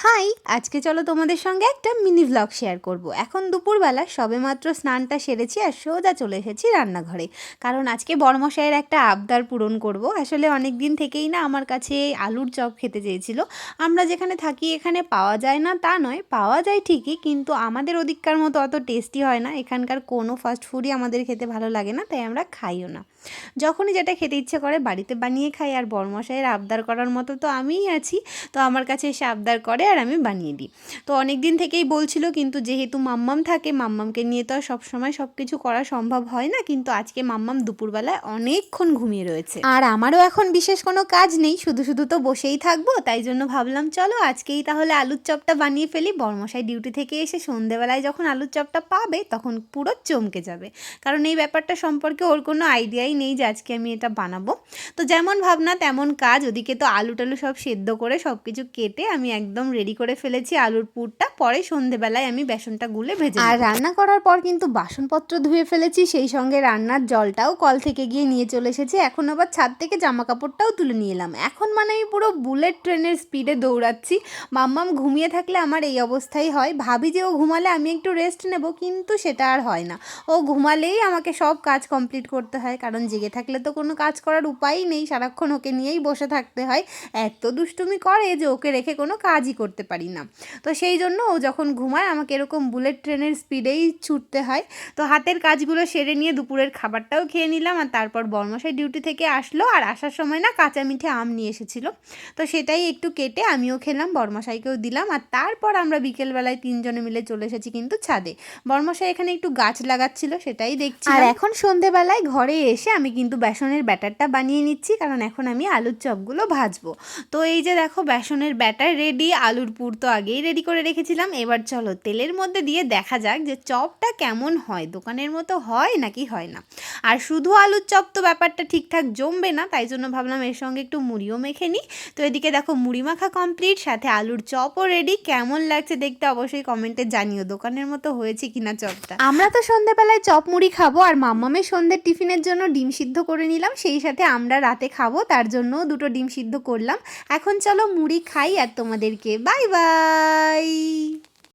High, আজকে চলো তোমাদের সঙ্গে একটা মিনি ভ্লগ শেয়ার করব। এখন দুপুরবেলা সবেমাত্র স্নানটা সেরেছি আর সোজা চলে এসেছি রান্নাঘরে, কারণ আজকে বড়মশাইয়ের একটা আবদার পূরণ করব। আসলে অনেক দিন থেকেই না আমার কাছে আলুর চপ খেতে চেয়েছিল। আমরা যেখানে থাকি এখানে পাওয়া যায় না তা নয়, পাওয়া যায় ঠিকই, কিন্তু আমাদের ওদিককার মতো অত টেস্টি হয় না। এখানকার কোনো ফাস্ট ফুডই আমাদের খেতে ভালো লাগে না, তাই আমরা খাইও না। যখনই যেটা খেতে ইচ্ছে করে বাড়িতে বানিয়ে খাই, আর বড়মশাইয়ের আবদার করার মতো তো আমিই আছি, তো আমার কাছে এসে আবদার করে আর আমি বানিয়ে দিই। তো অনেক দিন থেকেই বলছিল, কিন্তু যেহেতু মাম্মাম থাকে, মাম্মামকে নিয়ে তো আর সবসময় সব কিছু করা সম্ভব হয় না। কিন্তু আজকে মাম্মাম দুপুরবেলায় অনেকক্ষণ ঘুমিয়ে রয়েছে, আর আমারও এখন বিশেষ কোনো কাজ নেই, শুধু শুধু তো বসেই থাকবো। তাই জন্য ভাবলাম চলো আজকেই তাহলে আলুর চপটা বানিয়ে ফেলি। বড়মশাই ডিউটি থেকে এসে সন্ধেবেলায় যখন আলুর চপটা পাবে তখন পুরো চমকে যাবে, কারণ এই ব্যাপারটা সম্পর্কে ওর কোনো আইডিয়াই নেই যে আজকে আমি এটা বানাবো। তো যেমন ভাবনা তেমন কাজ। ওদিকে তো আলু টালু সব সেদ্ধ করে সব কিছু কেটে আমি একদম রেডি করে ফেলেছি আলুর পুরটা। পরে সন্ধেবেলায় আমি বেসনটা গুলে ভেজে আর রান্না করার পর কিন্তু বাসনপত্র ধুয়ে ফেলেছি, সেই সঙ্গে রান্নার জলটাও কল থেকে গিয়ে নিয়ে চলে এসেছি। এখন আবার ছাদ থেকে জামা কাপড়টাও তুলে নিয়ে এলাম। এখন মানে আমি পুরো বুলেট ট্রেনের স্পিডে দৌড়াচ্ছি। মাম্মাম ঘুমিয়ে থাকলে আমার এই অবস্থাই হয়। ভাবি যে ও ঘুমালে আমি একটু রেস্ট নেব, কিন্তু সেটা আর হয় না। ও ঘুমালেই আমাকে সব কাজ কমপ্লিট করতে হয়, কারণ জেগে থাকলে তো কোনো কাজ করার উপায়ই নেই, সারাক্ষণ ওকে নিয়েই বসে থাকতে হয়। এত দুষ্টুমি করে যে ওকে রেখে কোনো কাজই করতে পারি না। তো সেই জন্য ও যখন ঘুমায় আমাকে এরকম বুলেট ট্রেনের স্পিডেই ছুটতে হয়। তো হাতের কাজগুলো সেরে নিয়ে দুপুরের খাবারটাও খেয়ে নিলাম, আর তারপর বর্মশাই ডিউটি থেকে আসলো, আর আসার সময় না কাঁচা মিঠে আম নিয়ে এসেছিলো। তো সেটাই একটু কেটে আমিও খেলাম, বর্মশাইকেও দিলাম, আর তারপর আমরা বিকেলবেলায় তিনজনে মিলে চলে এসেছি কিন্তু ছাদে। বর্মশাই এখানে একটু গাছ লাগাচ্ছিল, সেটাই দেখছি। আর এখন সন্ধেবেলায় ঘরে এসে আমি কিন্তু বেসনের ব্যাটারটা বানিয়ে নিচ্ছি, কারণ এখন আমি আলুর চপগুলো ভাজবো। তো এই যে দেখো বেসনের ব্যাটার রেডি, আলুর পুর তো আগেই রেডি করে রেখেছিলাম। এবার চলো তেলের মধ্যে দিয়ে দেখা যাক যে চপটা কেমন হয়, দোকানের মতো হয় নাকি হয় না। আর শুধু আলুর চপ তো ব্যাপারটা ঠিকঠাক জমবে না, তাই জন্য ভাবলাম এর সঙ্গে একটু মুড়িও মেখে নিই। তো এদিকে দেখো মুড়ি মাখা কমপ্লিট, সাথে আলুর চপও রেডি। কেমন লাগছে দেখতে অবশ্যই কমেন্টে জানিও, দোকানের মতো হয়েছে কিনা চপটা। আমরা তো সন্ধ্যেবেলায় চপ মুড়ি খাবো, আর মাম্মামের সন্ধ্যের টিফিনের জন্য ডিম সিদ্ধ করে নিলাম, সেই সাথে আমরা রাতে খাবো তার জন্য দুটো ডিম সিদ্ধ করলাম। এখন চলো মুড়ি খাই, আর তোমাদেরকে বাই বাই।